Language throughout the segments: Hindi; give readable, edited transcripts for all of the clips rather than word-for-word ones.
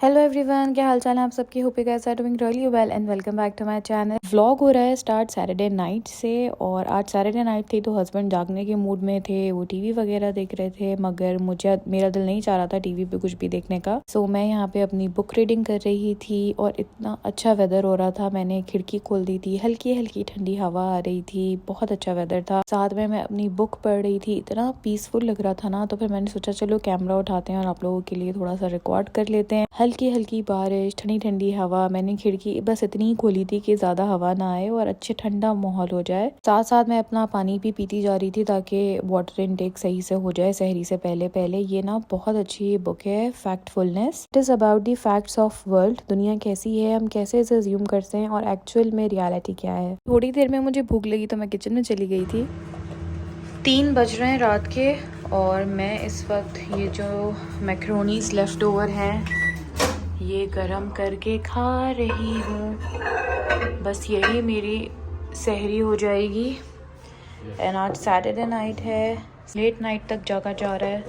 हेलो एवरीवन, क्या हाल चाल है आप सबके। Hope you guys are doing really well and welcome back to my channel. Vlog हो रहा है स्टार्ट सैटरडे नाइट से, और आज सैटरडे नाइट थी तो हस्बैंड जागने के मूड में थे, वो टीवी वगैरह देख रहे थे, मगर मेरा दिल नहीं चाह रहा था टीवी पे कुछ भी देखने का। सो मैं यहाँ पे अपनी बुक रीडिंग कर रही थी और इतना अच्छा वेदर हो रहा था, मैंने खिड़की खोल दी थी, हल्की हल्की ठंडी हवा आ रही थी, बहुत अच्छा वेदर था। साथ में मैं अपनी बुक पढ़ रही थी, इतना पीसफुल लग रहा था ना, तो फिर मैंने सोचा चलो कैमरा उठाते हैं और आप लोगों के लिए थोड़ा सा रिकॉर्ड कर लेते हैं। हल्की हल्की बारिश, ठंडी ठंडी हवा, मैंने खिड़की बस इतनी ही खोली थी कि ज्यादा हवा ना आए और अच्छे ठंडा माहौल हो जाए। साथ साथ मैं अपना पानी भी पीती जा रही थी ताकि वाटर इनटेक सही से हो जाए सहरी से पहले पहले। ये ना बहुत अच्छी बुक है, Factfulness. It is about the facts of world. दुनिया कैसी है, हम कैसे इसे अज्यूम करते हैं और एक्चुअल में रियलिटी क्या है। थोड़ी देर में मुझे भूख लगी तो मैं किचन में चली गई थी। 3 बज रहे हैं रात के और मैं इस वक्त ये जो मैक्रोनीज लेफ्ट ओवर हैं ये गरम करके खा रही हूँ। बस यही मेरी सहरी हो जाएगी। एंड आज सैटरडे नाइट है, लेट नाइट तक जागा जा रहा है।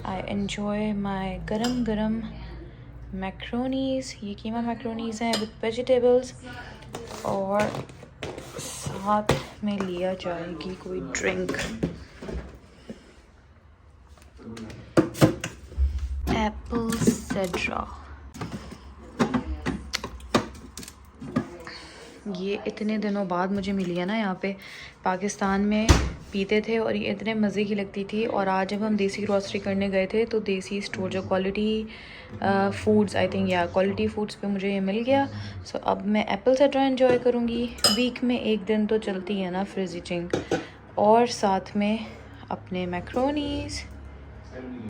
आई एन्जॉय माई गरम गरम मैक्रोनीज। ये कीमा मैक्रोनीज हैं विद वेजिटेबल्स, और साथ में लिया जाएगी कोई ड्रिंक। Apple Sedra. ये इतने दिनों बाद मुझे मिली है ना, यहाँ पे पाकिस्तान में पीते थे और ये इतने मज़े की लगती थी। और आज जब हम देसी ग्रॉसरी करने गए थे तो देसी स्टोर जो क्वालिटी फूड्स, आई थिंक या क्वालिटी फूड्स पे मुझे ये मिल गया। सो अब मैं एप्पल सेड्रा एंजॉय करूँगी। वीक में एक दिन तो चलती है ना फ्रिज ईटिंग, और साथ में अपने मैक्रोनीज।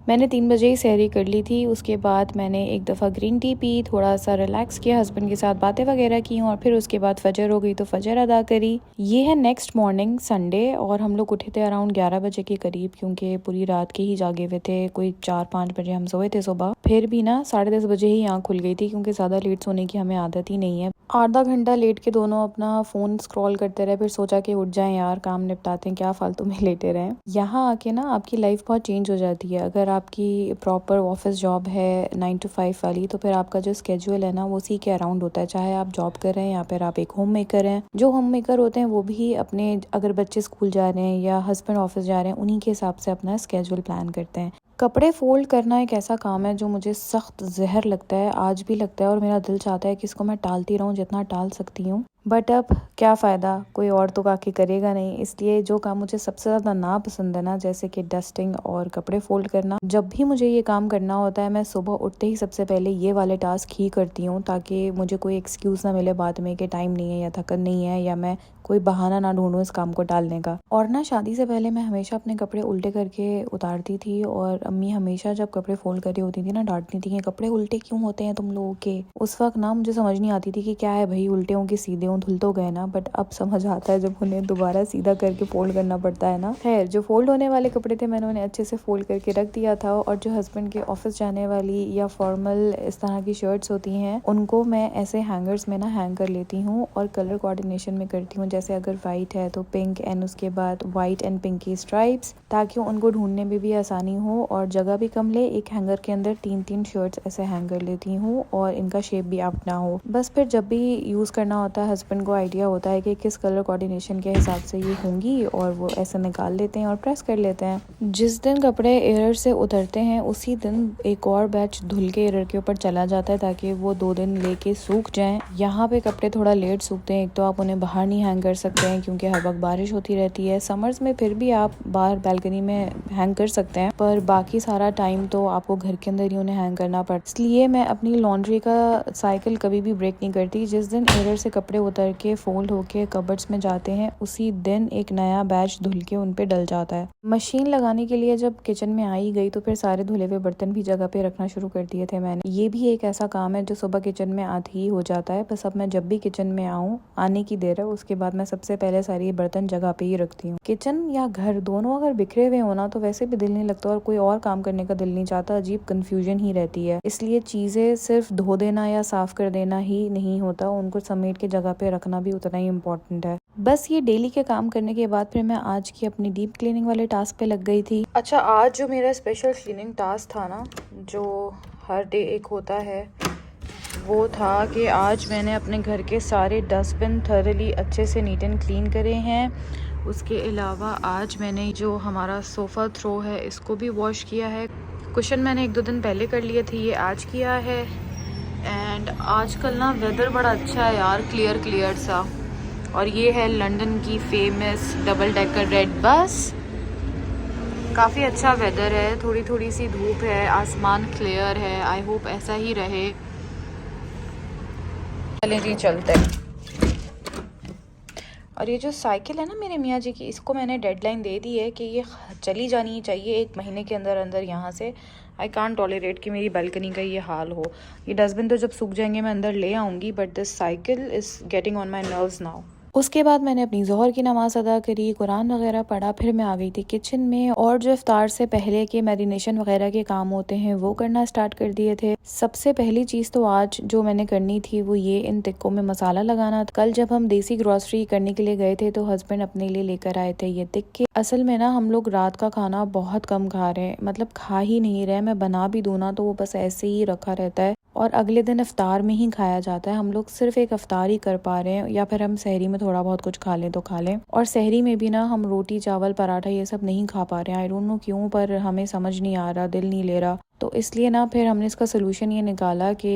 मैंने 3 बजे ही सहरी कर ली थी। उसके बाद मैंने एक दफ़ा ग्रीन टी पी, थोड़ा सा रिलैक्स किया, हस्बैंड के साथ बातें वगैरह की, और फिर उसके बाद फजर हो गई तो फजर अदा करी। ये है नेक्स्ट मॉर्निंग संडे, और हम लोग उठे थे अराउंड 11 बजे के करीब, क्योंकि पूरी रात के ही जागे हुए थे। कोई 4-5 बजे हम सोए थे सुबह। फिर भी ना 10:30 बजे ही आँख खुल गई थी, क्योंकि ज़्यादा लेट सोने की हमें आदत ही नहीं है। आधा घंटा लेट के दोनों अपना फ़ोन स्क्रॉल करते रहे, फिर सोचा कि उठ जाएं यार, काम निपटाते हैं, क्या फालतू में लेटे रहें। यहाँ आके ना आपकी लाइफ बहुत चेंज हो जाती है। अगर आपकी प्रॉपर ऑफिस जॉब है 9 to 5 वाली, तो फिर आपका जो स्केड्यूल है ना वो उसी के अराउंड होता है, चाहे आप जॉब कर रहे हैं या फिर आप एक होम मेकर हैं। जो होम मेकर होते हैं वो भी अपने, अगर बच्चे स्कूल जा रहे हैं या हस्बैंड ऑफिस जा रहे हैं, उन्हीं के हिसाब से अपना स्केड्यूल प्लान करते हैं। कपड़े फोल्ड करना एक ऐसा काम है जो मुझे सख्त जहर लगता है, आज भी लगता है, और मेरा दिल चाहता है कि इसको मैं टालती रहूं जितना टाल सकती हूँ। बट अब क्या फ़ायदा, कोई और तो आके करेगा नहीं। इसलिए जो काम मुझे सबसे ज़्यादा ना पसंद है ना, जैसे कि डस्टिंग और कपड़े फोल्ड करना, जब भी मुझे ये काम करना होता है मैं सुबह उठते ही सबसे पहले ये वाले टास्क ही करती हूँ, ताकि मुझे कोई एक्सक्यूज़ ना मिले बाद में कि टाइम नहीं है या थकन नहीं है, या मैं कोई बहाना ना ढूंढूं इस काम को टालने का। और ना शादी से पहले मैं हमेशा अपने कपड़े उल्टे करके उतारती थी, और अम्मी हमेशा जब कपड़े फोल्ड कर रही होती थी ना डांटती थी कि कपड़े उल्टे क्यों होते हैं तुम लोगों के। उस वक्त ना मुझे समझ नहीं आती थी कि क्या है भाई, उल्टे हों कि सीधे हों, धुल तो गए ना। बट अब समझ आता है जब उन्हें दोबारा सीधा करके फोल्ड करना पड़ता है ना। खैर, जो फोल्ड होने वाले कपड़े थे मैंने उन्हें अच्छे से फोल्ड करके रख दिया था, और जो हस्बैंड के ऑफिस जाने वाली या फॉर्मल इस तरह की शर्ट्स होती हैं उनको मैं ऐसे हैंगर्स में ना हैंग कर लेती हूँ, और कलर कोऑर्डिनेशन में करती हूँ। जैसे अगर वाइट है तो पिंक, एंड उसके बाद वाइट एंड पिंक की स्ट्राइप्स, ताकि उनको ढूंढने में भी आसानी हो और जगह भी कम ले। एक हैंगर के अंदर 3-3 शर्ट्स ऐसे हैंग कर लेती हूँ, और इनका शेप भी आउट ना हो। बस फिर जब भी यूज़ करना होता है हस्बैंड को आइडिया होता है कि किस कलर कोऑर्डिनेशन के हिसाब से ये होंगी, और वो ऐसे निकाल लेते हैं और प्रेस कर लेते हैं। जिस दिन कपड़े एयर से उतरते हैं उसी दिन एक और बैच धुल के एयर के ऊपर चला जाता है, ताकि वो 2 दिन लेके सूख जाएं। यहाँ पे कपड़े थोड़ा लेट सूखते हैं, एक तो आप उन्हें बाहर नहीं हैंग कर सकते हैं क्योंकि हर वक्त बारिश होती रहती है। समर्स में फिर भी आप बाहर बालकनी में हैंग कर सकते हैं, पर बाकी सारा टाइम तो आपको घर के अंदर ही उन्हें हैंग करना पड़ता है। इसलिए मैं अपनी लॉन्ड्री का साइकिल कभी भी ब्रेक नहीं करती। जिस दिन एयर से कपड़े उतर के फोल्ड होके कबर्ड्स में जाते हैं उसी दिन एक नया बैच धुल के उन पे डल जाता है। मशीन लगाने के लिए जब किचन में आई गई तो फिर सारे धुले हुए बर्तन भी जगह पे रखना शुरू कर दिए थे मैंने। ये भी एक ऐसा काम है जो सुबह किचन में आते ही हो जाता है। बस अब मैं जब भी किचन में आऊँ, आने की देर है, उसके बाद मैं सबसे पहले सारी बर्तन जगह पे ही रखती हूँ। किचन या घर दोनों अगर बिखरे हुए हो ना तो वैसे भी दिल नहीं लगता, और कोई और काम करने का दिल नहीं चाहता, अजीब कंफ्यूजन ही रहती है। इसलिए चीजें सिर्फ धो देना या साफ कर देना ही नहीं होता, उनको समेट के जगह पे रखना भी उतना ही इम्पोर्टेंट है। बस ये डेली के काम करने के बाद फिर मैं आज की अपनी डीप क्लीनिंग वाले टास्क पे लग गई थी। अच्छा, आज जो मेरा स्पेशल क्लीनिंग टास्क था ना, जो हर डे एक होता है, वो था कि आज मैंने अपने घर के सारे डस्टबिन थरली अच्छे से नीट एंड क्लीन करे हैं। उसके अलावा आज मैंने जो हमारा सोफ़ा थ्रो है इसको भी वॉश किया है। कुशन मैंने 1-2 दिन पहले कर लिए थे, ये आज किया है। एंड आजकल ना वेदर बड़ा अच्छा है यार, क्लियर सा। और ये है लंदन की famous double decker red bus. काफ़ी अच्छा वेदर है, थोड़ी थोड़ी सी धूप है, आसमान क्लियर है। आई होप ऐसा ही रहे। चलें जी चलते हैं। और ये जो साइकिल है ना मेरे मियाँ जी की, इसको मैंने डेडलाइन दे दी है कि ये चली जानी चाहिए 1 महीने के अंदर अंदर यहाँ से। आई कांट टॉलरेट कि मेरी बालकनी का ये हाल हो। ये डस्टबिन तो जब सूख जाएंगे मैं अंदर ले आऊँगी, but this cycle is getting on my nerves now. उसके बाद मैंने अपनी ज़ोहर की नमाज़ अदा करी, कुरान वगैरह पढ़ा, फिर मैं आ गई थी किचन में और जो इफ्तार से पहले के मैरिनेशन वगैरह के काम होते हैं वो करना स्टार्ट कर दिए थे। सबसे पहली चीज़ तो आज जो मैंने करनी थी वो ये इन टिक्कों में मसाला लगाना। कल जब हम देसी ग्रॉसरी करने के लिए गए थे तो हस्बैंड अपने लिए लेकर आए थे ये टिक्के। असल में ना हम लोग रात का खाना बहुत कम खा रहे हैं, मतलब खा ही नहीं रहे। मैं बना भी दूँ ना तो वो बस ऐसे ही रखा रहता है और अगले दिन इफ्तार में ही खाया जाता है। हम लोग सिर्फ एक इफ्तार ही कर पा रहे हैं, या फिर हम सहरी में थोड़ा बहुत कुछ खा लें तो खा लें। और सहरी में भी ना हम रोटी चावल पराठा ये सब नहीं खा पा रहे हैं। आई डोंट नो क्यों, पर हमें समझ नहीं आ रहा, दिल नहीं ले रहा। तो इसलिए ना फिर हमने इसका सोल्यूशन ये निकाला कि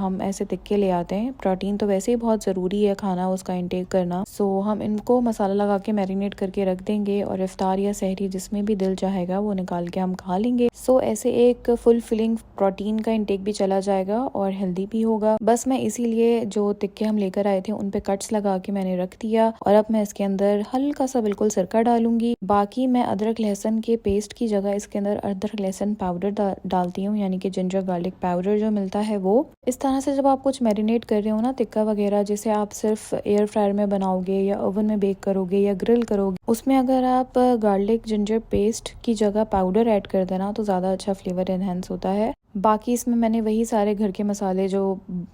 हम ऐसे टिक्के ले आते हैं। प्रोटीन तो वैसे ही बहुत ज़रूरी है खाना, उसका इंटेक करना। सो हम इनको मसाला लगा के मैरिनेट करके रख देंगे और इफ्तार या सहरी जिसमें भी दिल चाहेगा वो निकाल के हम खा लेंगे। सो ऐसे एक फुल फिलिंग प्रोटीन का इंटेक भी चला जाएगा और हेल्दी भी होगा। बस मैं इसीलिए जो टिक्के हम लेकर आए थे उन पे कट्स लगा के मैंने रख दिया और अब मैं इसके अंदर हल्का सा बिल्कुल सिरका डालूंगी। बाकी मैं अदरक लहसुन के पेस्ट की जगह इसके अंदर अदरक लहसुन पाउडर डालती हूँ, यानी कि जिंजर गार्लिक पाउडर जो मिलता है वो। इस तरह से जब आप कुछ मैरिनेट कर रहे हो ना टिक्का वगैरह, जैसे आप सिर्फ एयर फ्रायर में बनाओगे या ओवन में बेक करोगे या ग्रिल करोगे, उसमें अगर आप गार्लिक जिंजर पेस्ट की जगह पाउडर ऐड कर देना तो ज़्यादा अच्छा फ्लेवर एनहेंस होता है। बाकी इसमें मैंने वही सारे घर के मसाले जो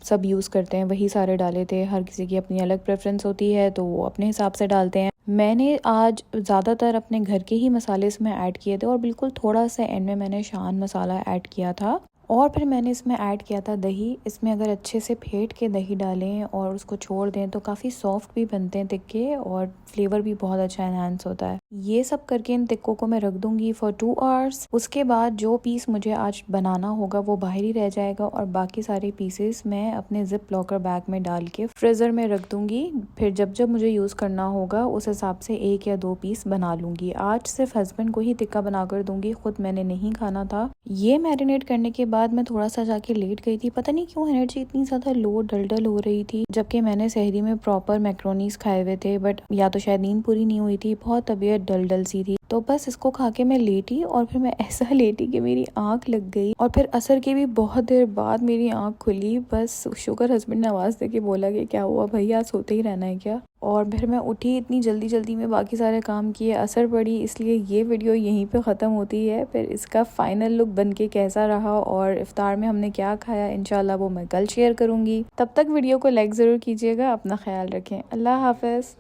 सब यूज़ करते हैं वही सारे डाले थे। हर किसी की अपनी अलग प्रेफरेंस होती है तो वो अपने हिसाब से डालते हैं। मैंने आज ज़्यादातर अपने घर के ही मसाले इसमें ऐड किए थे और बिल्कुल थोड़ा सा एंड में मैंने शान मसाला ऐड किया था। और फिर मैंने इसमें ऐड किया था दही। इसमें अगर अच्छे से फेंट के दही डालें और उसको छोड़ दें तो काफ़ी सॉफ्ट भी बनते हैं टिक्के और फ्लेवर भी बहुत अच्छा एनहांस होता है। ये सब करके इन टिक्कों को मैं रख दूंगी फॉर 2 आवर्स। उसके बाद जो पीस मुझे आज बनाना होगा वो बाहर ही रह जाएगा और बाकी सारे पीसेस मैं अपने जिप लॉकर बैग में डाल के फ्रीजर में रख दूंगी। फिर जब जब मुझे यूज़ करना होगा उस हिसाब से 1 या 2 पीस बना लूंगी। आज सिर्फ हस्बैंड को ही टिक्का बना कर दूंगी, खुद मैंने नहीं खाना था। ये मैरिनेट करने के बाद मैं थोड़ा सा जाके लेट गई थी। पता नहीं क्यों एनर्जी इतनी ज़्यादा लो डल हो रही थी, जबकि मैंने सहरी में प्रॉपर मैक्रोनीस खाए हुए थे। बट या तो शायद नींद पूरी नहीं हुई थी, बहुत तबीयत डल सी थी। तो बस इसको खा के मैं लेटी और फिर मैं ऐसा लेटी कि मेरी आंख लग गई और फिर असर के भी बहुत देर बाद मेरी आंख खुली। बस शुक्र हस्बैंड ने आवाज़ दे के बोला कि क्या हुआ भैया, सोते ही रहना है क्या। और फिर मैं उठी, इतनी जल्दी में बाकी सारे काम किए, असर पड़ी। इसलिए ये वीडियो यहीं पे ख़त्म होती है। फिर इसका फाइनल लुक बन के कैसा रहा और इफ्तार में हमने क्या खाया इंशाल्लाह वो मैं कल शेयर करूँगी। तब तक वीडियो को लाइक ज़रूर कीजिएगा। अपना ख्याल रखें। अल्लाह हाफ़िज़।